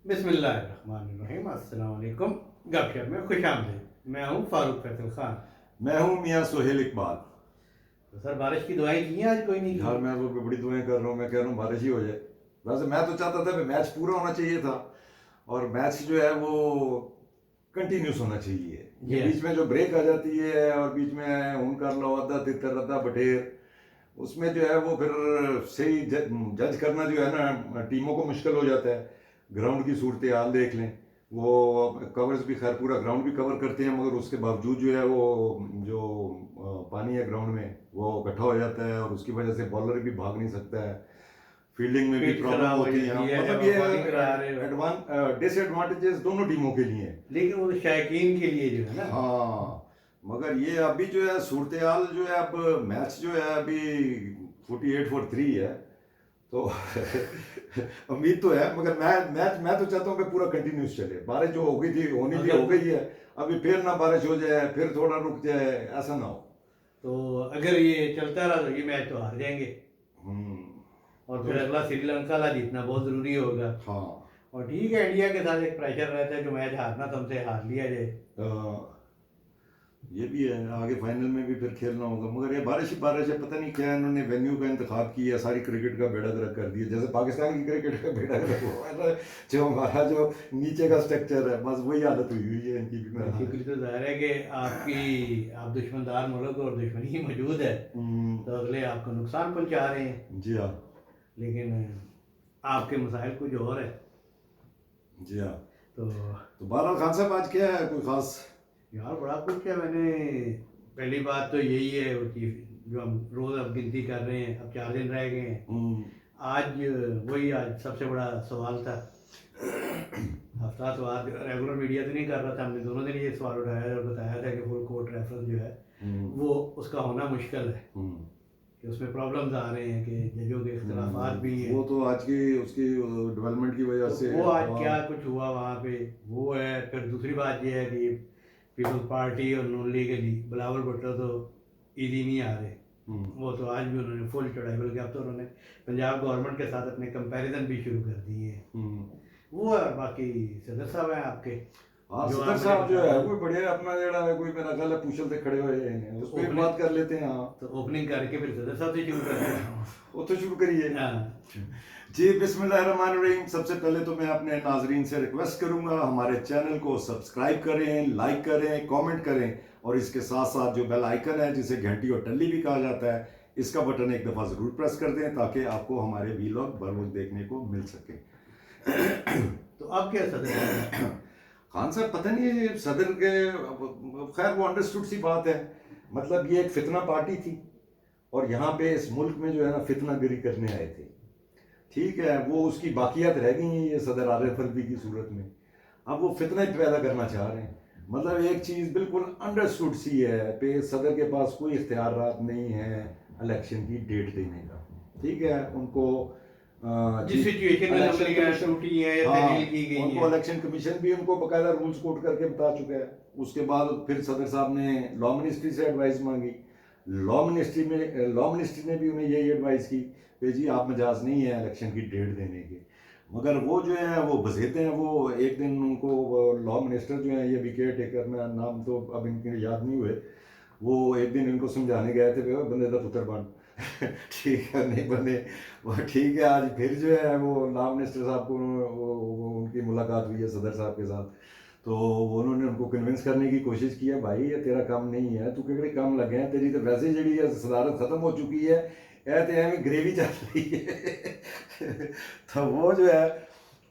बिस्मिल्लाहिर्रहमानिर्रहीम। अस्सलाम वालेकुम। गपशप में खुश आमदीद। मैं हूँ फारूक फैसल खान। मैं हूँ मियाँ सोहेल इकबाल। तो सर, बारिश की दुआएं की हैं? आज कोई नहीं यार की? मैं तो बड़ी दुआएं कर रहा हूँ, मैं कह रहा हूँ बारिश ही हो जाए। वैसे मैं तो चाहता था कि मैच पूरा होना चाहिए था, और मैच जो है वो कंटिन्यूस होना चाहिए। ये जी हाँ। बीच में जो ब्रेक आ जाती है और बीच में हूं कर लो अद्धा तितर अद्धा बटेर, उसमें जो है वो फिर सही जज करना जो है ना टीमों को मुश्किल हो जाता है। ग्राउंड की सूरत हाल देख लें, वो कवर्स भी खैर पूरा ग्राउंड भी कवर करते हैं, मगर उसके बावजूद जो है वो जो पानी है ग्राउंड में वो इकट्ठा हो जाता है, और उसकी वजह से बॉलर भी भाग नहीं सकता है। फील्डिंग में भी पिच प्रॉब्लम खराब हो होती है। जाती है जब मतलब आप ये बॉलिंग करा रहे हो। डिसएडवांटेजेस दोनों टीमों के लिए हैं। लेकिन वो शायकीन के लिए जो है ना। हाँ, मगर ये अभी जो है सूरत हाल जो है, अब मैच जो है अभी 48 for 3 है, तो उम्मीद तो है, मगर मैं तो चाहता हूँ कि पूरा कंटिन्यूस चले। बारिश जो हो गई थी होनी थी हो अगर गई है, अभी फिर ना बारिश हो जाए फिर थोड़ा रुक जाए, ऐसा ना हो। तो अगर ये चलता रहा तो ये मैच तो हार जाएंगे। हम्म। और तो फिर अगला श्रीलंका ला जीतना बहुत ज़रूरी होगा। हाँ, और ठीक है, इंडिया के साथ एक प्रेशर रहता है, जो मैच हारना तो हमसे हार लिया जाए। ये भी है, आगे फाइनल में भी फिर खेलना होगा। मगर ये बारिश ही बारिश है, पता नहीं क्या इन्होंने वेन्यू का इंतखाब किया, सारी क्रिकेट का बेड़ा गर्क कर दिया। जैसे पाकिस्तान की क्रिकेट का बेड़ा गर्क हुआ है ना, जो हमारा जो नीचे का स्ट्रक्चर है, बस वही हालत हुई हुई है इनकी भी, मेरा हाल बेसिकली है। तो जाहिर है कि आप दुश्मनदार मुल्क और दुश्मनी मौजूद है, तो अगले आपको नुकसान पहुंचा रहे हैं। जी हाँ। लेकिन आपके मसाइल कुछ और है। जी हाँ। तो तो बहरहाल खान साहब, आज क्या है कोई खास? यार, बड़ा कुछ है। मैंने पहली बात तो यही है वो चीज, जो हम रोज़ अब गिनती कर रहे हैं, अब 4 दिन रह गए हैं। हम्म। आज सबसे बड़ा सवाल था। हफ्ता तो आज रेगुलर मीडिया तो नहीं कर रहा था, हमने दोनों दिन ये सवाल उठाया और बताया था कि फुल कोर्ट रेफरेंस जो है वो उसका होना मुश्किल है, कि उसमें प्रॉब्लम्स आ रहे हैं, कि जजों के इख्तलाफात भी हैं। वो तो आज की उसकी डेवलपमेंट की वजह तो से। वो आज हाँ। क्या कुछ हुआ वहाँ पे, वो है। फिर दूसरी बात ये है कि पीपल्स पार्टी और नून लीग के लिए बिलावल भुट्टो तो ईदी नहीं आ रहे। वो तो आज भी उन्होंने फुल चढ़ाई, बल्कि अब तो उन्होंने पंजाब गवर्नमेंट के साथ अपने कंपैरिजन भी शुरू कर दिए हैं। वो है। और बाकी सदर साहब हैं आपके, हाँ, जो सदर आप मुझे साहब जो बता है रहे कोई हैं। बढ़िया अपना जरा है, कोई मेरा ख्याल है पूछल से खड़े हुए हैं, उस पर ओपनिंग बात कर लेते हैं। हाँ, तो ओपनिंग करके फिर सदर साहब से शुरू करते हैं। वो तो शुरू करिए। हाँ। जी, बिस्मिल्लाहिर्रहमानिर्रहीम। सबसे पहले तो मैं अपने नाजरीन से रिक्वेस्ट करूंगा, हमारे चैनल को सब्सक्राइब करें, लाइक करें, कमेंट करें, और इसके साथ साथ जो बेल आइकन है, जिसे घंटी और टल्ली भी कहा जाता है, इसका बटन एक दफ़ा ज़रूर प्रेस कर दें, ताकि आपको हमारे वीलॉग बर वक्त देखने को मिल सके। तो अब क्या सदर साहब? खान साहब, पता नहीं ये सदर के, खैर वो अंडरस्टूड सी बात है। मतलब ये एक फितना पार्टी थी, और यहाँ पे इस मुल्क में जो है ना फितना गिरी करने आए थे। ठीक है, वो उसकी बाकियात रह गई हैं ये सदर आरिफ अलवी की सूरत में। अब वो फितना ही पैदा करना चाह रहे हैं। मतलब एक चीज़ बिल्कुल अंडरस्टूड सी है कि सदर के पास कोई इख्तियारात नहीं है इलेक्शन की डेट देने का। ठीक है, उनको जिस सिचुएशन में इलेक्शन असम्बलियाँ कमीशन, टूटी हैं या हाँ, तहलील की गई उनको हैं। इलेक्शन कमीशन भी उनको बकायदा रूल्स कोट करके बता चुका है। उसके बाद फिर सदर साहब ने लॉ मिनिस्ट्री से एडवाइस मांगी। लॉ मिनिस्ट्री ने भी उन्हें यही एडवाइस की कि जी आप मजाज नहीं है इलेक्शन की डेट देने के। मगर वो जो है वो बसेते हैं। वो एक दिन उनको लॉ मिनिस्टर जो है, ये भी केयर टेकर, में नाम तो अब इनके याद नहीं हुए, वो एक दिन इनको समझाने गए थे कि बंदे का पुत्र बन। ठीक है, नहीं बने वो। ठीक है, आज फिर जो है वो लॉ मिनिस्टर साहब को वो उनकी मुलाकात हुई है सदर साहब के साथ। तो वो उन्होंने उनको कन्विंस करने की कोशिश की है, भाई ये तेरा काम नहीं है, तू किहड़े काम लगे हैं, तेरी तो वैसे जी है सदारत खत्म हो चुकी है, यह तो एवं ग्रेवी चल रही है। तो वो जो है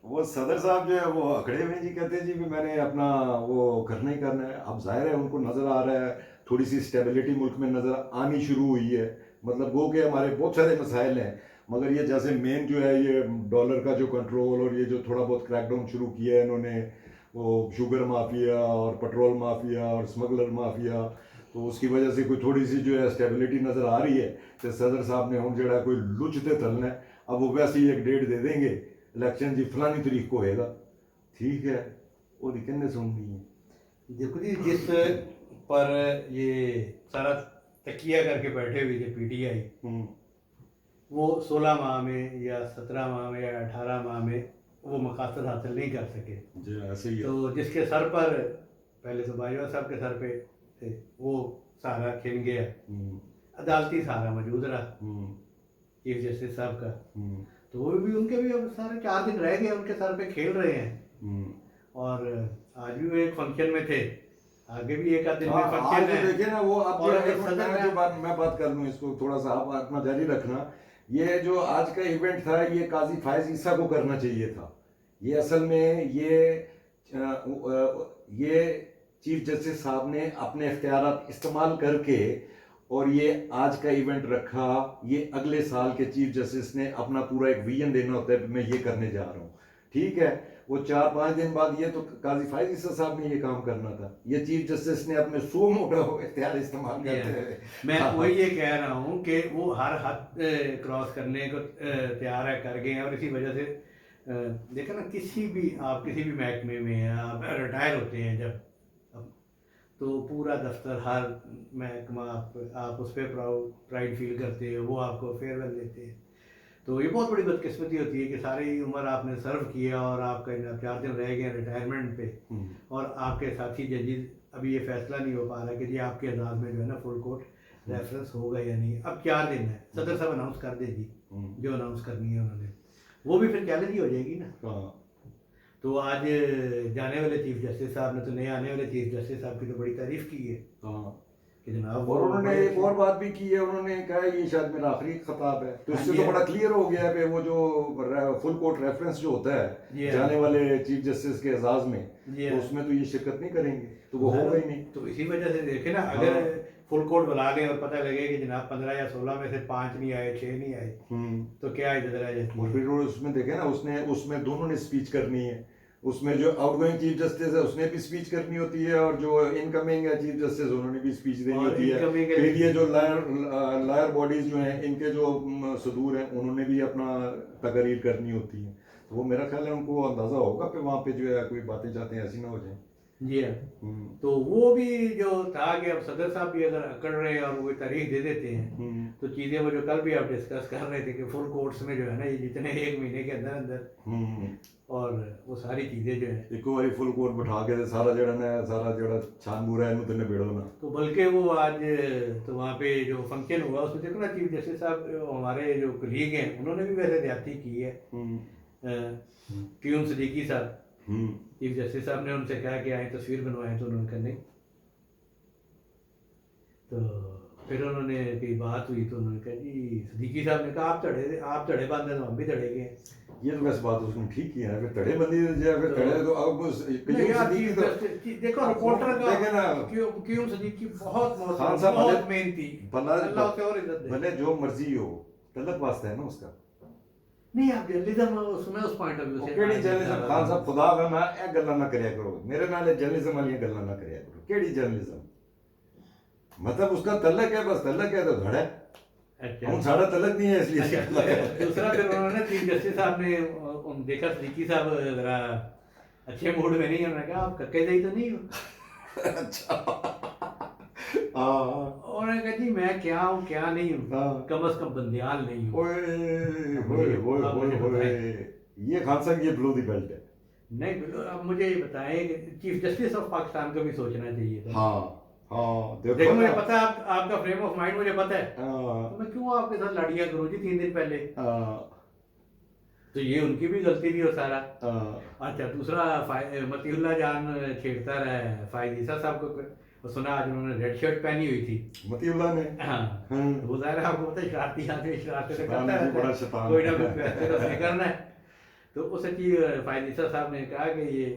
वो सदर साहब जो है वो अकड़े हुए जी, कहते हैं जी भी मैंने अपना वो करना ही करना है। अब जाहिर है उनको नज़र आ रहा है थोड़ी सी स्टेबिलिटी मुल्क में नज़र आनी शुरू हुई है। मतलब वो कि हमारे बहुत सारे मसाइल हैं, मगर ये जैसे मेन जो है ये डॉलर का जो कंट्रोल, और ये जो थोड़ा बहुत क्रैकडाउन शुरू किया है इन्होंने, वो शुगर माफिया और पेट्रोल माफिया और स्मगलर माफिया, तो उसकी वजह से कोई थोड़ी सी जो है स्टेबिलिटी नज़र आ रही है। तो सदर साहब ने हम जड़ा कोई लुचते तलना है। अब वो वैसे ही एक डेट दे देंगे, इलेक्शन जी फलानी तारीख को होएगा। ठीक है, वो कहने सुननी है। देखो जी, जिस पर ये सारा तकिया करके बैठे हुए थे पीटीआई, वो 16 माह में या 17 माह में या 18 माह में वो मकासद हासिल नहीं कर सके। जी ऐसे ही है। तो जिसके सर पर पहले तो बाजवा साहब के सर पे थे, वो सारा छिन गया, अदालती सारा मौजूद रहा चीफ जस्टिस साहब का। तो वो भी उनके भी अब सारे 4 दिन रह गए, उनके सर पे खेल रहे हैं। और आज भी वो एक फंक्शन में थे, आगे भी एक आध दिन में आज फंक्शन तो है। देखिए ना वो आप और एक मिनट सदर जो मैं बात कर लूँ इसको थोड़ा सा आप अपना जारी रखना। ये जो आज का इवेंट था ये काजी फायज ईसा को करना चाहिए था। ये असल में ये चीफ जस्टिस साहब ने अपने इख्तियारात इस्तेमाल करके और ये आज का इवेंट रखा। ये अगले साल के चीफ जस्टिस ने अपना पूरा एक विजन देना होता है, मैं ये करने जा रहा हूँ, ठीक है। वो 4-5 दिन बाद ये तो काजी फायज ईसा साहब ने ये काम करना था। ये चीफ जस्टिस ने अपने सो मोटा इख्तियार इस्तेमाल करते हुए मैं वही ये कह रहा हूँ कि वो हर हद क्रॉस करने को तैयार है, कर गए हैं। और इसी वजह से देखा ना, किसी भी महकमे में आप रिटायर होते हैं जब, तो पूरा दफ्तर, हर महकमा आप उस पर प्राइड फील करते हो, वो आपको फेयरवेल देते हैं। तो ये बहुत बड़ी बदकिस्मती होती है कि सारी उम्र आपने सर्व किया और आपका 4 दिन रह गए रिटायरमेंट पे, और आपके साथी जजेस अभी ये फैसला नहीं हो पा रहा कि जी आपके एजाज में जो है ना फुल कोर्ट रेफरेंस होगा या नहीं। अब 4 दिन है, सदर साहब अनाउंस कर दे जी, जो अनाउंस करनी है उन्होंने, वो भी फिर चैलेंज ही हो जाएगी ना। तो आज जाने वाले चीफ जस्टिस साहब ने तो नए आने वाले चीफ जस्टिस साहब की तो बड़ी तारीफ की है कि जनाब। और उन्होंने एक और बात भी की है, उन्होंने कहा ये शायद मेरा आखिरी खिताब है। तो इससे तो बड़ा क्लियर हो गया है वो जो फुल कोर्ट रेफरेंस जो होता है जाने वाले चीफ जस्टिस के एजाज में, तो उसमें तो ये शिरकत नहीं करेंगे, तो वो होगा ही नहीं। तो इसी वजह से देखे ना, अगर फुल कोर्ट बुला लें और पता लगे कि जनाब 15 या 16 में से 5 नहीं आए, 6 नहीं आए, तो क्या इज्जत रह जाती है। फिर उसमें देखे ना, उसमें दोनों ने स्पीच करनी है। उसमें जो आउटगोइंग चीफ जस्टिस है उसने भी स्पीच करनी होती है, और जो इनकमिंग है चीफ जस्टिस उन्होंने भी स्पीच देनी होती है। फिर ये जो लायर बॉडीज जो हैं इनके जो सदूर हैं उन्होंने भी अपना तकरीर करनी होती है। तो वो मेरा ख्याल है उनको अंदाजा होगा कि वहाँ पे जो है कोई बातें जाते ऐसी ना हो जाए। जी हाँ। तो वो भी जो था कि अब सदर साहब भी अगर अकड़ रहे हैं और वो तारीख दे देते हैं, तो चीज़ें वो जो कल भी आप डिस्कस कर रहे थे कि फुल कोर्ट्स में जो है ना ये जितने 1 महीने के अंदर अंदर, और वो सारी चीज़ें जो है एक बार फुल कोर्ट बैठा के सारा जड़ा छानबूरा है तो निबेड़ो ना। तो बल्कि वो आज तो वहाँ पे जो फंक्शन हुआ उसमें देखो ना, चीफ जस्टिस साहब हमारे जो कलीग हैं उन्होंने भी वैसे ज्यादती की है। क्यूम सदीकी साहब, चीफ जस्टिस साहब ने उनसे कहा कि आए तस्वीर बनवाएं, तो उन्होंने कहा नहीं। तो फिर उन्होंने की बात हुई तो उन्होंने कहा जी, सदीकी साहब ने कहा आप धड़े बांधे तो हम भी धड़े गए। ये तो वैसे बात उसने ठीक की है, फिर धड़े बंदी फिर धड़े तो अब देखो रिपोर्टर का देखे ना, क्यों सदीकी बहुत मेहनती, भले जो मर्जी हो, तलब वास्ता है ना उसका। नहीं आप जर्नलिज्म उसमें उस पॉइंट ऑफ व्यू से केड़ी जर्नलिज्म खान साहब खुदा है, मैं ए गल्ला ना करया करो मेरे नाल जर्नलिज्म वाली गल्ला ना करया करो। केड़ी जर्नलिज्म मतलब उसका तलक है, बस तलक है तो धड़ा है। अच्छा, हम सारा तलक नहीं है इसलिए। दूसरा फिर उन्होंने चीफ जस्टिस साहब ने देखा सदीकी साहब जरा अच्छे मूड में नहीं है, उन्होंने कहा आप कक्के दही तो नहीं हो। अच्छा उन्होंने कहा जी मैं क्या हूँ क्या नहीं हूँ, कम से कम बंदियाल नहीं हूँ। ये खान साहब ये ब्लू दी बेल्ट है। नहीं बिल्कुल, अब मुझे ये बताएं कि चीफ जस्टिस ऑफ पाकिस्तान को भी सोचना चाहिए था। हाँ देखो मुझे पता है आपका फ्रेम ऑफ माइंड मुझे पता है, तो मैं क्यों आपके साथ लड़ियां करूँ जी 3 दिन पहले। तो ये उनकी भी गलती थी और सारा। अच्छा, दूसरा मतीउल्लाह जान छेड़ता रहा फायज ईसा साहब को, सुना आज उन्होंने रेड शर्ट पहनी हुई थी मतीउल्लाह ने। हाँ, वो ज़ाहिर है आपको पता है शरारती आदमी शरारतें तो करता है, बड़ा शैतान कोई ना कोई फैसले तो उसने करना है। तो उस चीज फायज ईसा साहब ने कहा कि ये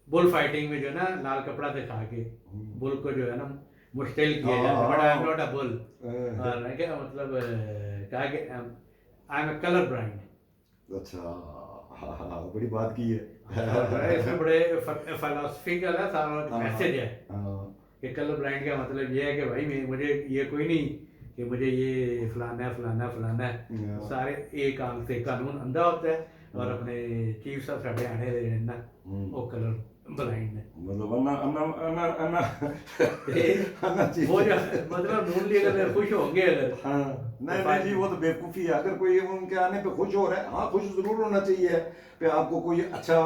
बुल फाइटिंग में जो है ना लाल कपड़ा दिखा के बुल को जो है ना मुश्तिल किया जाता है, but I am not a bull. और क्या मतलब कहा कि I am a colour blind. अच्छा, हाँ बड़ी बात की है। इसमें बड़े फिलोसफिकल है सारा मैसेज है कि कलर ब्लाइंड का मतलब ये है कि भाई मुझे ये कोई नहीं कि मुझे ये फलाना है फलाना फलाना है, सारे एक आंख से कानून अंधा होता है और अपने चीफ साहब साढ़े आने दे ना वो कलर ब्लाइंड है। मतलब अन्ना अन्ना अन्ना अन्ना अन्ना वो जो मतलब नून लीग अगर खुश होंगे अगर हाँ नहीं नहीं जी, वो तो बेवकूफ़ी है। अगर कोई उनके आने पे खुश हो रहा है, हाँ खुश जरूर होना चाहिए कि आपको कोई अच्छा,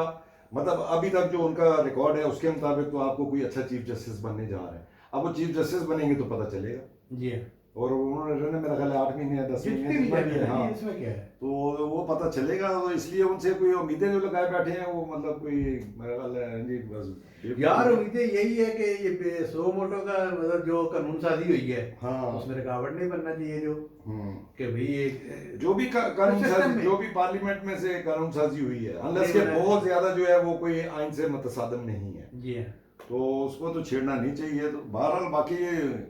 मतलब अभी तक जो उनका रिकॉर्ड है उसके मुताबिक तो आपको कोई अच्छा चीफ जस्टिस बनने जा रहा है। अब वो चीफ जस्टिस बनेंगे तो पता चलेगा। जी हाँ, और उन्होंने रहना मेरा ख्याल है 8 महीने या 10 जितने महीने भी जितना भी जज है, हैं हाँ, इसमें क्या है। तो वो पता चलेगा। तो इसलिए उनसे कोई उम्मीदें जो लगाए बैठे हैं वो मतलब कोई मेरा ख्याल है जी बस यार उम्मीदें यही है कि ये सो मोटो का मतलब जो कानून साजी हुई है हाँ उसमें रुकावट नहीं बनना चाहिए, जो कि भाई एक जो भी कानून सिस्टम साजी, में जो भी पार्लियामेंट में से कानून साजी हुई है, अनलेस के नहीं बना- बहुत ज्यादा जो है वो कोई आइन से मुतसादम नहीं है, जी हाँ, तो उसको तो छेड़ना नहीं चाहिए। तो बहरहाल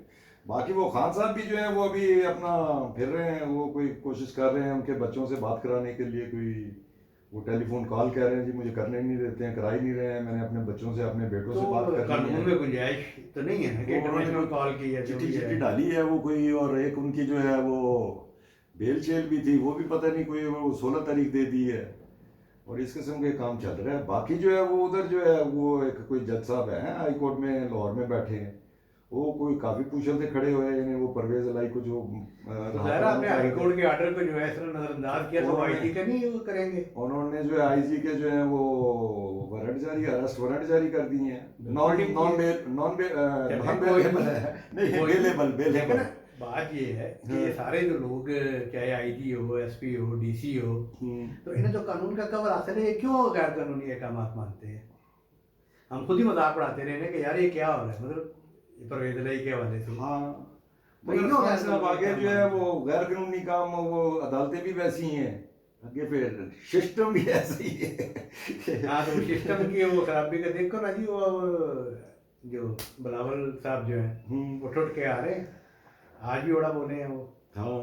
बाकी वो खान साहब भी जो है वो अभी अपना फिर रहे हैं, वो कोई कोशिश कर रहे हैं उनके बच्चों से बात कराने के लिए, कोई वो टेलीफोन कॉल कह रहे हैं जी मुझे करने नहीं देते हैं, करा ही नहीं रहे हैं, मैंने अपने बच्चों से अपने बेटों तो से बात करनी कानून है। में गुंजाइश तो नहीं है ना कि वो उन्होंने इंटरनेशनल कॉल की है जो चिट्ठी भी चिट्ठी है। डाली है वो कोई, और एक उनकी जो है वो बेल चेल भी थी, वो भी पता नहीं कोई वो 16 तारीख दे दी है, और इस किस्म के काम चल रहा है। बाकी जो है वो उधर जो है वो एक कोई जज साहब है हाई कोर्ट में लाहौर में बैठे हैं, वो कोई काफी पूछल से खड़े हुए हैं, वो परवेज इलाई को जो तो ज़ाहिर आपने हाई कोर्ट के आर्डर को जो है इस तरह नजरअंदाज किया तो उन्होंने- आईटी का नहीं वो करेंगे। उन्होंने जो है आईजी के जो है वो वारंट जारी, अरेस्ट वारंट जारी कर दिए हैं। बिल्कुल ठीक नॉन है। बेल नॉन बेल चलिए, नॉन कोई बेलेबल नहीं। है, नहीं कोई बेलेबल लेकिन बेलेबल। बात ये है कि ये सारे जो लोग चाहे आईजी हो, एसपी हो, डीसी हो, तो इन्हें जो कानून का कवर हासिल है, ये क्यों गैर कानूनी अहकाम मानते हैं? हम खुद ही मजाक उड़ाते रहे कि यार ये क्या हो रहा है, मतलब ये परवेज इलाई के हवाले से। हाँ तो मगर इन्हों खान गैर साहब कानूनी आगे जो है काम वो गैर कानूनी काम, वो अदालतें भी वैसी ही हैं, आगे फिर सिस्टम भी ऐसा ही है। हाँ, तो सिस्टम की वो खराबी का देखो ना जी, वो जो बिलावल साहब जो हैं वो टुट के आ रहे हैं, आज भी बड़ा बोले हैं वो, हाँ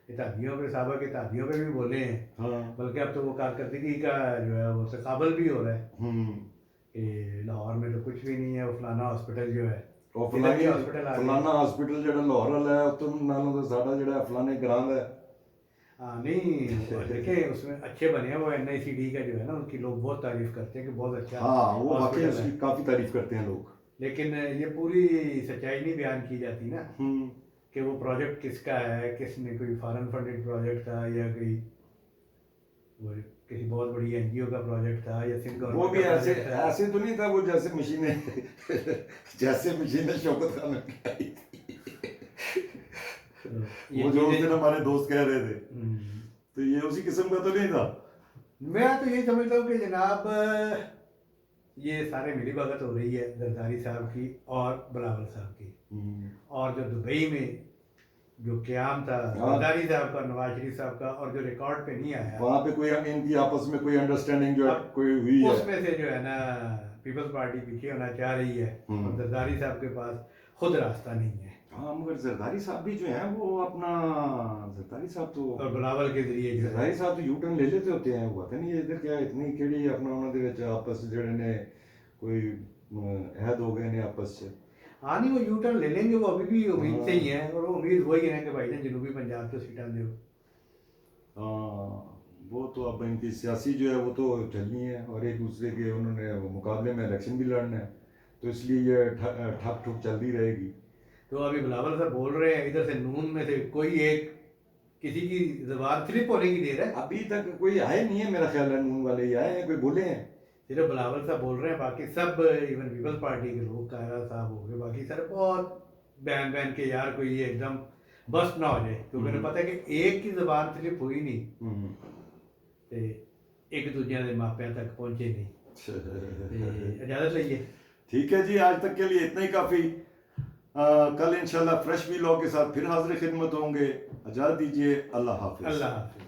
इत्यादियों पे साहबा के इत्यादियों पे भी बोले हैं, हाँ बल्कि अब तो वो कारकर्दगी का जो है वो तकाबल भी हो रहा है हम्म कि लाहौर में तो कुछ भी नहीं है, वो फलाना हॉस्पिटल जो है, और फलानी हॉस्पिटल आ फलाना गया। हॉस्पिटल जो लाहौर वाला है तो नालों तो साड़ा जो फलाने ग्राम है। हाँ नहीं, वो देखें उसमें अच्छे बने हैं, वो एनआईसीडी का जो है ना उनकी लोग बहुत तारीफ करते हैं कि बहुत अच्छा हाँ वो वाकई हॉस्पिटल उसकी है, काफी तारीफ करते हैं लोग। लेकिन ये पूरी सच्चाई नहीं बयान की जाती ना कि वो प्रोजेक्ट किसका है, किसने, कोई फॉरेन फंडेड प्रोजेक्ट था या कोई वो किसी बहुत बड़ी एनजीओ का प्रोजेक्ट था या सिंध वो गवर्नमेंट भी का ऐसे प्रोजेक्ट था। ऐसे तो नहीं था वो जैसे मशीनें जैसे मशीनें शौकत खान की आई थी। तो ये वो जो उस चीज़ें- दिन हमारे दोस्त कह रहे थे, हम्म, तो ये उसी किस्म का तो नहीं था। मैं तो यही समझता हूँ कि जनाब ये सारे मिली भगत हो रही है जरदारी साहब की और बिलावल साहब की, और जो दुबई में जो क़याम था हाँ। जरदारी साहब का, नवाज शरीफ साहब का, और जो रिकॉर्ड पे नहीं आया, वहां पे कोई इनकी आपस में कोई अंडरस्टैंडिंग जो है अब कोई हुई है, उसमें से जो है ना पीपल्स पार्टी पीछे होना चाह रही है और जरदारी साहब के पास खुद रास्ता नहीं है, हाँ मगर जरदारी साहब भी जो है वो अपना, जरदारी साहब तो और बिलावल के जरिए जो है जरदारी साहब तो यू टर्न ले लेते होते हैं, वो पता नहीं इधर क्या इतनी केड़ी अपना उन्होंने दे विच आपस जेड़े ने कोई अहद हो गए ने आपस से। हाँ नहीं, वो यू टर्न ले लेंगे, वो अभी भी उम्मीद से ही है, और वो उम्मीद वही है कि भाई ने जनूबी पंजाब को सीटा दो। हाँ वो तो अब इनकी सियासी जो है वो तो चलनी है, और एक दूसरे के उन्होंने मुकाबले में इलेक्शन भी लड़ना है, तो इसलिए ये ठक ठुक चलती रहेगी। तो अभी बिलावल सर बोल रहे हैं इधर से नून में से कोई एक किसी की जबान स्लिप होने की देर है, अभी तक कोई आए नहीं है मेरा ख्याल है, नून वाले ही आए हैं, कोई बोले हैं। सिर्फ बिलावल साहब बोल रहे हैं, बाकी सब इवन पीपल्स पार्टी के लोग, कायरा साहब हो गए, बाकी सारे बहुत बहन बहन के यार कोई ये एकदम बस ना हो जाए, क्योंकि उन्हें पता है कि एक की जबान स्लिप हुई नहीं तो एक दूजे के मापिया तक पहुंचे नहीं। ते इजाजत लीजिए। ठीक है जी, आज तक के लिए इतना ही काफी। कल इंशाल्लाह फ्रेश वीलॉग के साथ फिर हाजिर खिदमत होंगे। इजाजत दीजिए, अल्लाह हाफिज। अल्लाह हाफिज।